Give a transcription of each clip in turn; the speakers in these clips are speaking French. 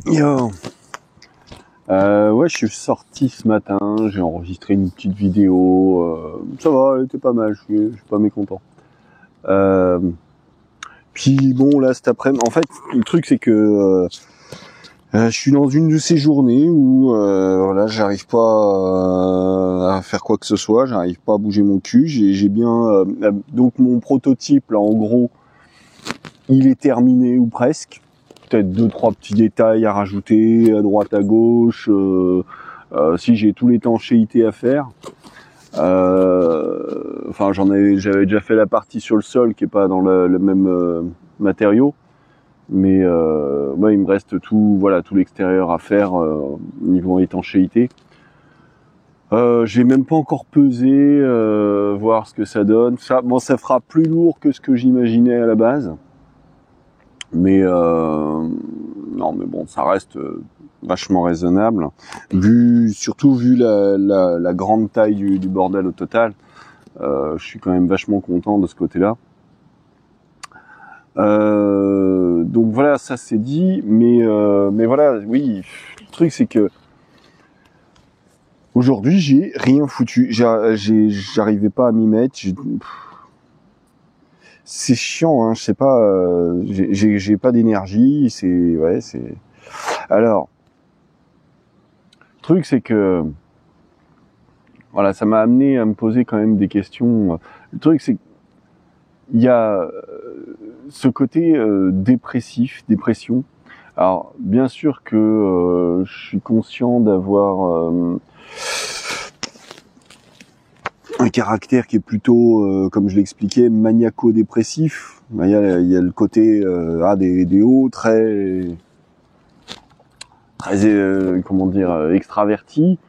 Yo. Ouais, je suis sorti ce matin, j'ai enregistré une petite vidéo, ça va, elle était pas mal, je suis pas mécontent. Puis bon, là cet après-midi, en fait, le truc c'est que je suis dans une de ces journées où voilà, j'arrive pas à faire quoi que ce soit, j'arrive pas à bouger mon cul, j'ai bien donc mon prototype là en gros, il est terminé ou presque. Peut-être 2-3 petits détails à rajouter à droite à gauche, si j'ai tout l'étanchéité à faire. Enfin, j'avais déjà fait la partie sur le sol qui est pas dans le même matériau, mais ouais, il me reste tout l'extérieur à faire niveau étanchéité. J'ai même pas encore pesé, voir ce que ça donne. Ça fera plus lourd que ce que j'imaginais à la base. Mais non, mais bon, ça reste vachement raisonnable. Surtout vu la grande taille du bordel au total, je suis quand même vachement content de ce côté-là. Donc voilà, ça c'est dit. Mais voilà, oui, le truc c'est que aujourd'hui j'ai rien foutu. J'arrivais pas à m'y mettre. C'est chiant, hein, je sais pas, j'ai pas d'énergie, c'est. Alors, le truc c'est que, voilà, ça m'a amené à me poser quand même des questions. Le truc c'est qu'il y a ce côté dépression. Alors, bien sûr que je suis conscient d'avoir un caractère qui est plutôt, comme je l'expliquais, maniaco-dépressif. Il y a le côté des hauts très comment dire, extravertis,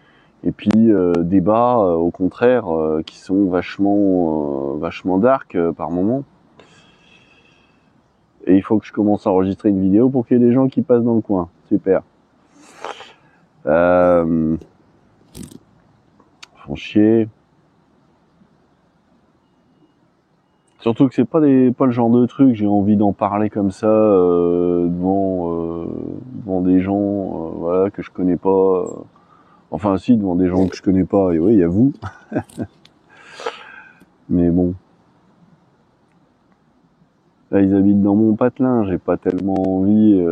et puis des bas au contraire qui sont vachement dark par moment. Et il faut que je commence à enregistrer une vidéo pour qu'il y ait des gens qui passent dans le coin. Super. Font chier. Surtout que c'est pas le genre de truc, j'ai envie d'en parler comme ça devant des gens voilà, que je connais pas. Enfin si, devant des gens que je connais pas, et oui, il y a vous. Mais bon. Là, ils habitent dans mon patelin, j'ai pas tellement envie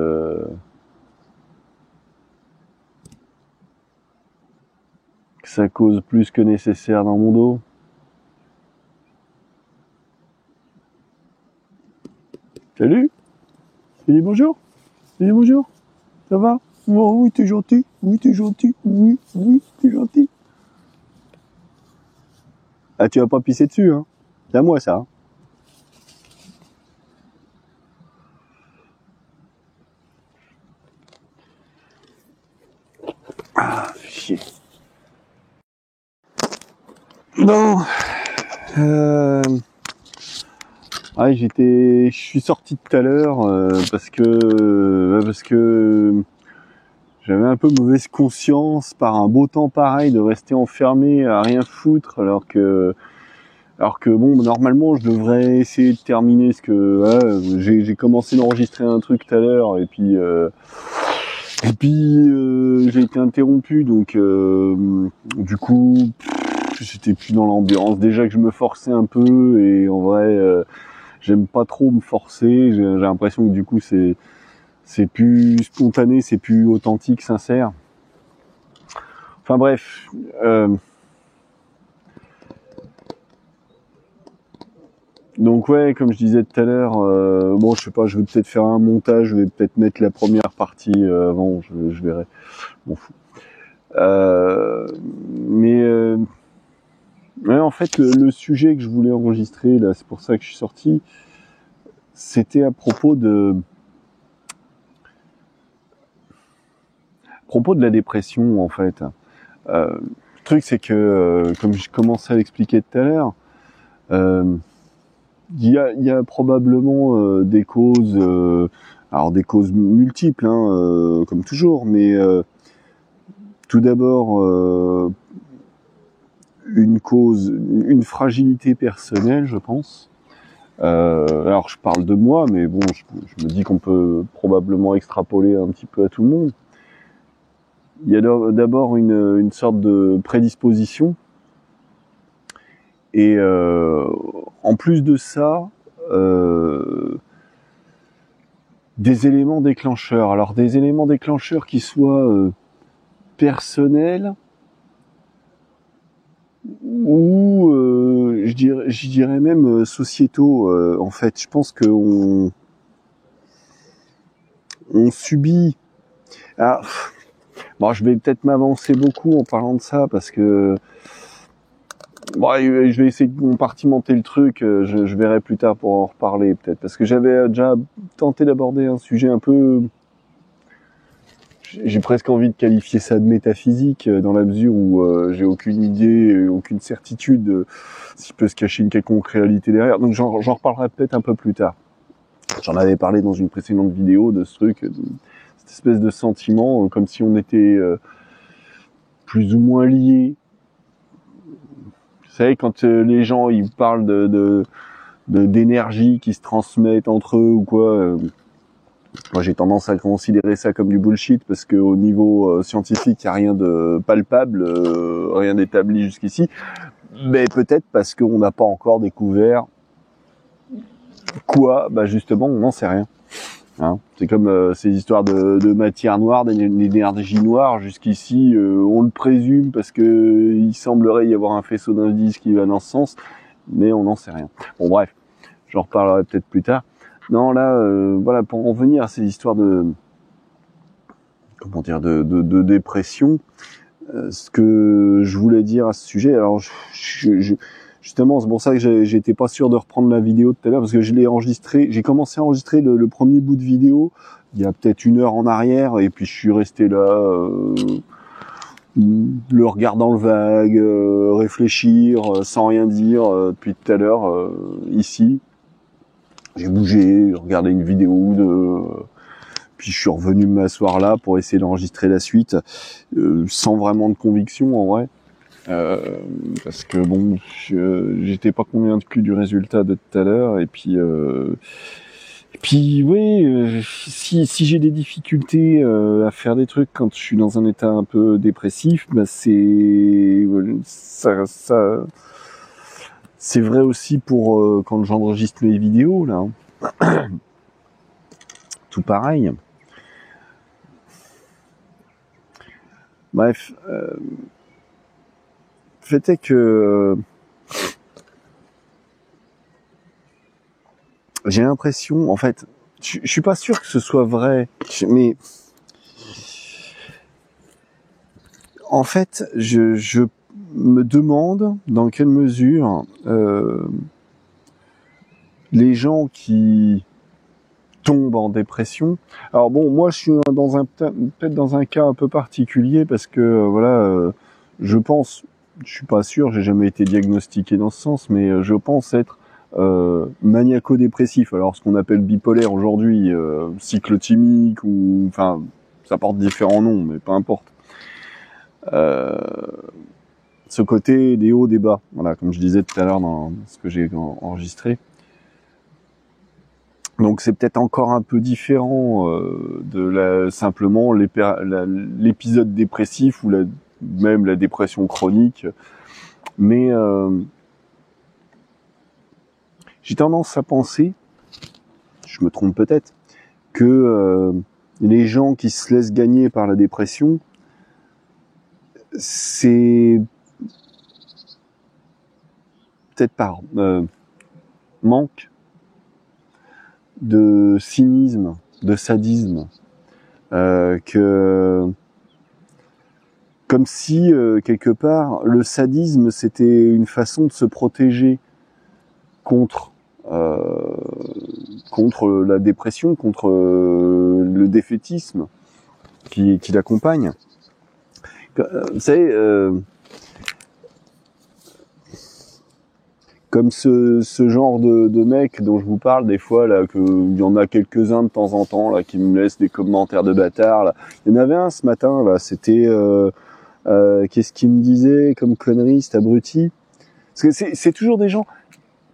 que ça cause plus que nécessaire dans mon dos. Salut. Tu dis bonjour. Tu dis bonjour. Ça va? Oh, oui, t'es gentil. Oui, t'es gentil. Oui, t'es gentil. Ah, tu vas pas pisser dessus, hein? C'est à moi, ça. Hein. Ah, chier. Bon. Ouais, je suis sorti tout à l'heure parce que j'avais un peu mauvaise conscience par un beau temps pareil de rester enfermé à rien foutre alors que bon, normalement je devrais essayer de terminer ce que ouais, j'ai commencé d'enregistrer un truc tout à l'heure et puis j'ai été interrompu, donc du coup j'étais plus dans l'ambiance. Déjà que je me forçais un peu, et en vrai j'aime pas trop me forcer. J'ai l'impression que du coup c'est plus spontané, c'est plus authentique, sincère. Enfin bref. Donc ouais, comme je disais tout à l'heure, bon, je sais pas, je vais peut-être faire un montage, je vais peut-être mettre la première partie avant, je verrai, je m'en fous. Mais en fait, le sujet que je voulais enregistrer, là, c'est pour ça que je suis sorti, c'était à propos de la dépression, en fait. Le truc, c'est que, comme je commençais à l'expliquer tout à l'heure, il y a probablement des causes, alors des causes multiples, hein, comme toujours, mais tout d'abord une fragilité personnelle, je pense, Alors je parle de moi, mais bon, je me dis qu'on peut probablement extrapoler un petit peu à tout le monde. Il y a d'abord une sorte de prédisposition, et en plus de ça, des éléments déclencheurs. Alors des éléments déclencheurs qui soient personnels ou je dirais même sociétaux. En fait, je pense que on subit. Ah, bon, je vais peut-être m'avancer beaucoup en parlant de ça parce que bon, je vais essayer de compartimenter le truc. Je verrai plus tard pour en reparler peut-être, parce que j'avais déjà tenté d'aborder un sujet un peu. J'ai presque envie de qualifier ça de métaphysique, dans la mesure où j'ai aucune idée, aucune certitude s'il peut se cacher une quelconque réalité derrière. Donc j'en reparlerai peut-être un peu plus tard. J'en avais parlé dans une précédente vidéo de ce truc, de cette espèce de sentiment, comme si on était plus ou moins liés. Vous savez, quand les gens ils parlent d'énergie qui se transmettent entre eux ou quoi. Moi, j'ai tendance à considérer ça comme du bullshit parce que au niveau scientifique, il y a rien de palpable, rien d'établi jusqu'ici. Mais peut-être parce qu'on n'a pas encore découvert quoi. Bah justement, on n'en sait rien. Hein, c'est comme ces histoires de matière noire, d'énergie noire. Jusqu'ici, on le présume parce que il semblerait y avoir un faisceau d'indices qui va dans ce sens, mais on n'en sait rien. Bon, bref, j'en reparlerai peut-être plus tard. Non, là, voilà, pour en venir à ces histoires de dépression, ce que je voulais dire à ce sujet, alors justement, c'est pour ça que j'étais pas sûr de reprendre la vidéo tout à l'heure, parce que je l'ai enregistré, j'ai commencé à enregistrer le premier bout de vidéo il y a peut-être 1 heure en arrière, et puis je suis resté là, le regard dans le vague, réfléchir sans rien dire depuis tout à l'heure ici. J'ai bougé, regardé une vidéo ou deux, puis je suis revenu m'asseoir là pour essayer d'enregistrer la suite, sans vraiment de conviction en vrai, parce que bon, j'étais pas convaincu du résultat de tout à l'heure, et puis oui, si j'ai des difficultés à faire des trucs quand je suis dans un état un peu dépressif, bah c'est vrai aussi pour quand j'enregistre les vidéos là. Tout pareil. Bref, le fait est que j'ai l'impression, en fait, je suis pas sûr que ce soit vrai, mais en fait, je me demande dans quelle mesure les gens qui tombent en dépression. Alors bon, moi je suis peut-être dans un cas un peu particulier parce que je pense, je suis pas sûr, j'ai jamais été diagnostiqué dans ce sens, mais je pense être maniaco-dépressif. Alors ce qu'on appelle bipolaire aujourd'hui, cyclotimique, ou enfin ça porte différents noms, mais peu importe. Ce côté des hauts, des bas, voilà, comme je disais tout à l'heure dans ce que j'ai enregistré. Donc c'est peut-être encore un peu différent de simplement l'épisode dépressif ou même la dépression chronique. Mais j'ai tendance à penser, je me trompe peut-être, que les gens qui se laissent gagner par la dépression, c'est peut-être par manque de cynisme, de sadisme, que comme si quelque part le sadisme c'était une façon de se protéger contre la dépression, contre le défaitisme qui l'accompagne. Vous savez, comme ce genre de mec dont je vous parle des fois là, il y en a quelques-uns de temps en temps là qui me laissent des commentaires de bâtards là. Il y en avait un ce matin là, c'était qu'est-ce qu'il me disait comme connerie cet abruti, parce que c'est toujours des gens,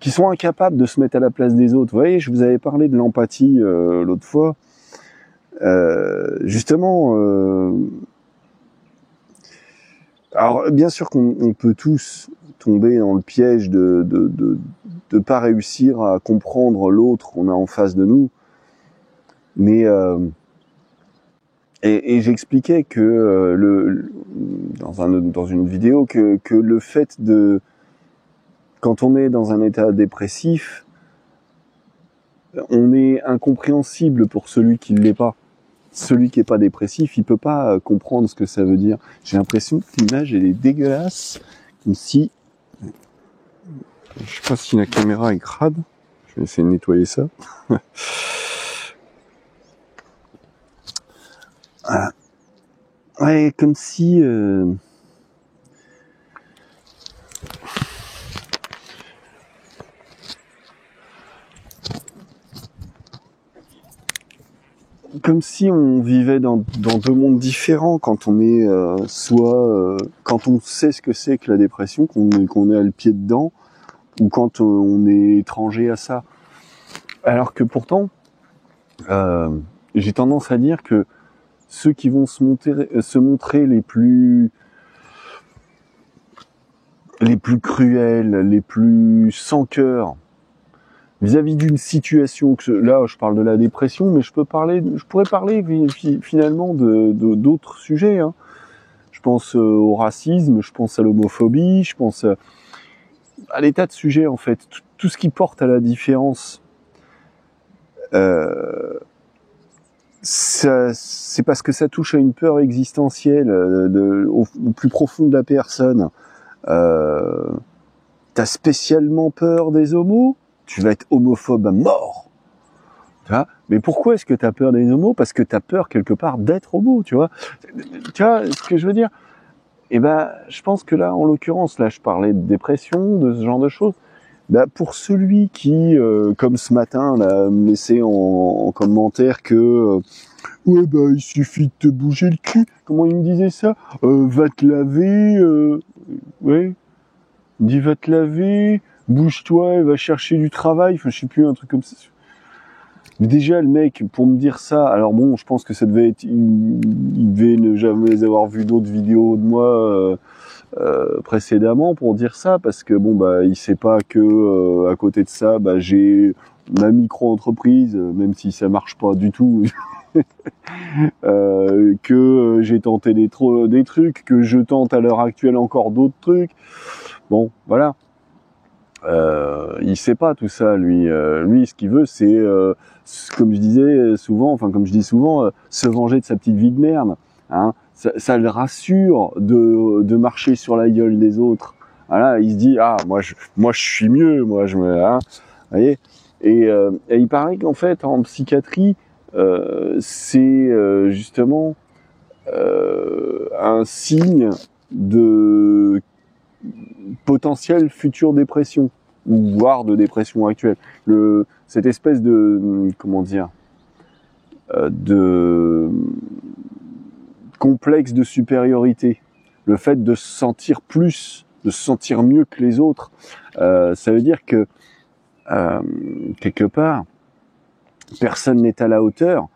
qui sont incapables de se mettre à la place des autres. Vous voyez, je vous avais parlé de l'empathie l'autre fois. Justement, alors bien sûr qu'on peut tous tomber dans le piège de pas réussir à comprendre l'autre qu'on a en face de nous, mais et j'expliquais que dans une vidéo que le fait de quand on est dans un état dépressif, on est incompréhensible pour celui qui ne l'est pas. Celui qui est pas dépressif, il peut pas comprendre ce que ça veut dire. J'ai l'impression que l'image elle est dégueulasse, comme si, je sais pas si la caméra est crade. Je vais essayer de nettoyer ça. Ouais, comme si on vivait dans deux mondes différents quand on est quand on sait ce que c'est que la dépression, qu'on est à le pied dedans, ou quand on est étranger à ça. Alors que pourtant, j'ai tendance à dire que ceux qui vont se montrer les plus cruels, les plus sans cœur, vis-à-vis d'une situation, là je parle de la dépression, mais je pourrais parler finalement de d'autres sujets. Hein. Je pense au racisme, je pense à l'homophobie, je pense à des tas de sujets en fait, tout ce qui porte à la différence. C'est parce que ça touche à une peur existentielle au plus profond de la personne. T'as spécialement peur des homos, tu vas être homophobe à mort. Tu vois, mais pourquoi est-ce que t'as peur des homos? Parce que t'as peur quelque part d'être homo, tu vois. Tu vois ce que je veux dire? Eh ben, je pense que là, en l'occurrence, là, je parlais de dépression, de ce genre de choses. Ben, pour celui qui, comme ce matin, là, me laissait en commentaire que ouais, bah, il suffit de te bouger le cul. Comment il me disait ça? Va te laver, ouais. Il dit va te laver, bouge-toi, et va chercher du travail. Enfin, je sais plus, un truc comme ça. Mais déjà, le mec, pour me dire ça, alors bon, je pense que ça devait être, il devait ne jamais avoir vu d'autres vidéos de moi précédemment pour dire ça, parce que bon, bah, il sait pas que à côté de ça, bah, j'ai ma micro-entreprise, même si ça marche pas du tout. Que j'ai tenté des trucs, que je tente à l'heure actuelle encore d'autres trucs. Bon, voilà. Il sait pas tout ça, lui. Lui, ce qu'il veut, c'est, comme je disais souvent, enfin comme je dis souvent, se venger de sa petite vie de merde. Hein. Ça le rassure de marcher sur la gueule des autres. Voilà, il se dit ah moi je suis mieux, moi je me, hein, vous voyez. Et il paraît qu'en fait en psychiatrie c'est justement un signe de potentielle future dépression, ou voire de dépression actuelle. Cette espèce de, comment dire, de complexe de supériorité, le fait de se sentir plus, de se sentir mieux que les autres, ça veut dire que quelque part, personne n'est à la hauteur,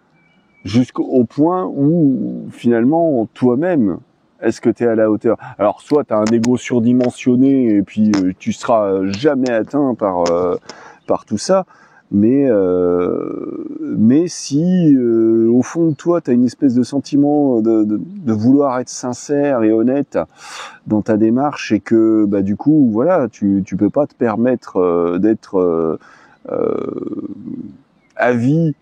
jusqu'au point où finalement toi-même, est-ce que tu es à la hauteur? Alors soit tu as un ego surdimensionné et puis tu seras jamais atteint par tout ça, mais si au fond de toi tu as une espèce de sentiment de vouloir être sincère et honnête dans ta démarche, et que bah du coup voilà, tu peux pas te permettre d'être à vie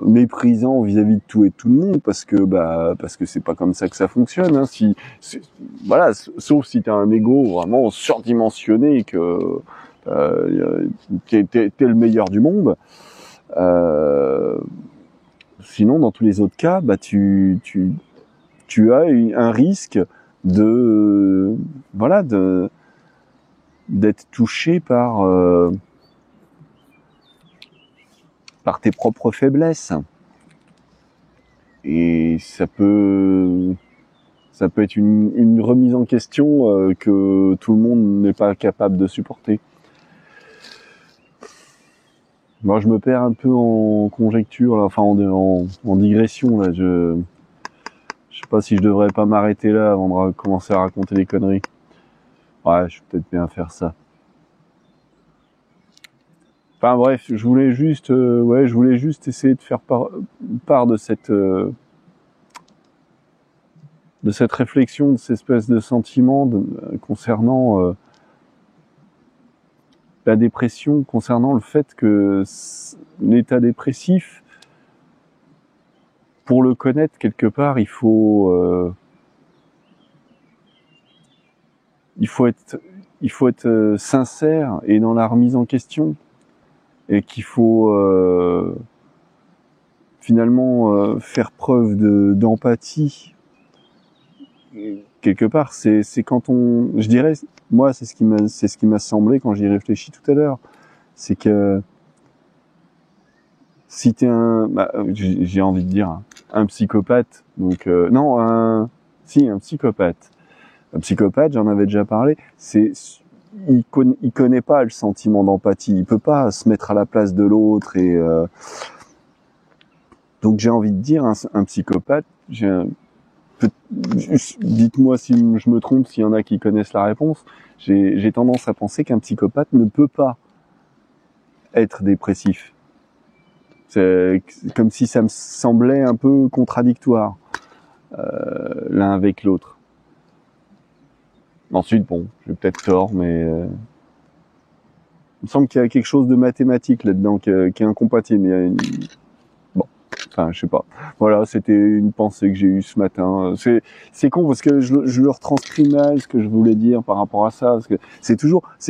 méprisant vis-à-vis de tout et de tout le monde, parce que c'est pas comme ça que ça fonctionne, hein. Voilà, sauf si t'as un ego vraiment surdimensionné et que t'es le meilleur du monde. Sinon, dans tous les autres cas, bah tu as un risque de voilà d'être touché par tes propres faiblesses. Et ça peut être une remise en question que tout le monde n'est pas capable de supporter. Moi, je me perds un peu en conjecture, là, enfin en digression. Là, je sais pas si je devrais pas m'arrêter là avant de commencer à raconter des conneries. Ouais, je vais peut-être bien faire ça. Enfin bref, je voulais juste essayer de faire part de cette réflexion, de cette espèce de sentiment concernant la dépression, concernant le fait que l'état dépressif, pour le connaître quelque part, il faut être sincère et dans la remise en question, et qu'il faut finalement faire preuve d'empathie. Quelque part, c'est quand je dirais, moi, c'est ce qui m'a semblé quand j'y réfléchis tout à l'heure, c'est que si t'es j'ai envie de dire un psychopathe, donc un psychopathe. Un psychopathe, j'en avais déjà parlé, il connaît pas le sentiment d'empathie, il peut pas se mettre à la place de l'autre et donc j'ai envie de dire un psychopathe, dites-moi si je me trompe, s'il y en a qui connaissent la réponse, j'ai tendance à penser qu'un psychopathe ne peut pas être dépressif. C'est comme si ça me semblait un peu contradictoire l'un avec l'autre. Ensuite, bon, j'ai peut-être tort, mais il me semble qu'il y a quelque chose de mathématique là-dedans qui est incompatible. Bon, enfin, je sais pas. Voilà, c'était une pensée que j'ai eue ce matin. C'est con parce que je le retranscris mal ce que je voulais dire par rapport à ça, parce que c'est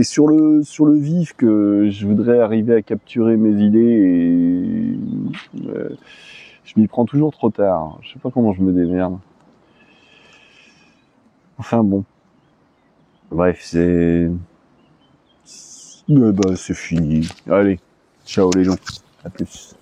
sur le vif que je voudrais arriver à capturer mes idées et je m'y prends toujours trop tard. Je sais pas comment je me démerde. Enfin bon. Bref, c'est fini. Allez, ciao les gens. À plus.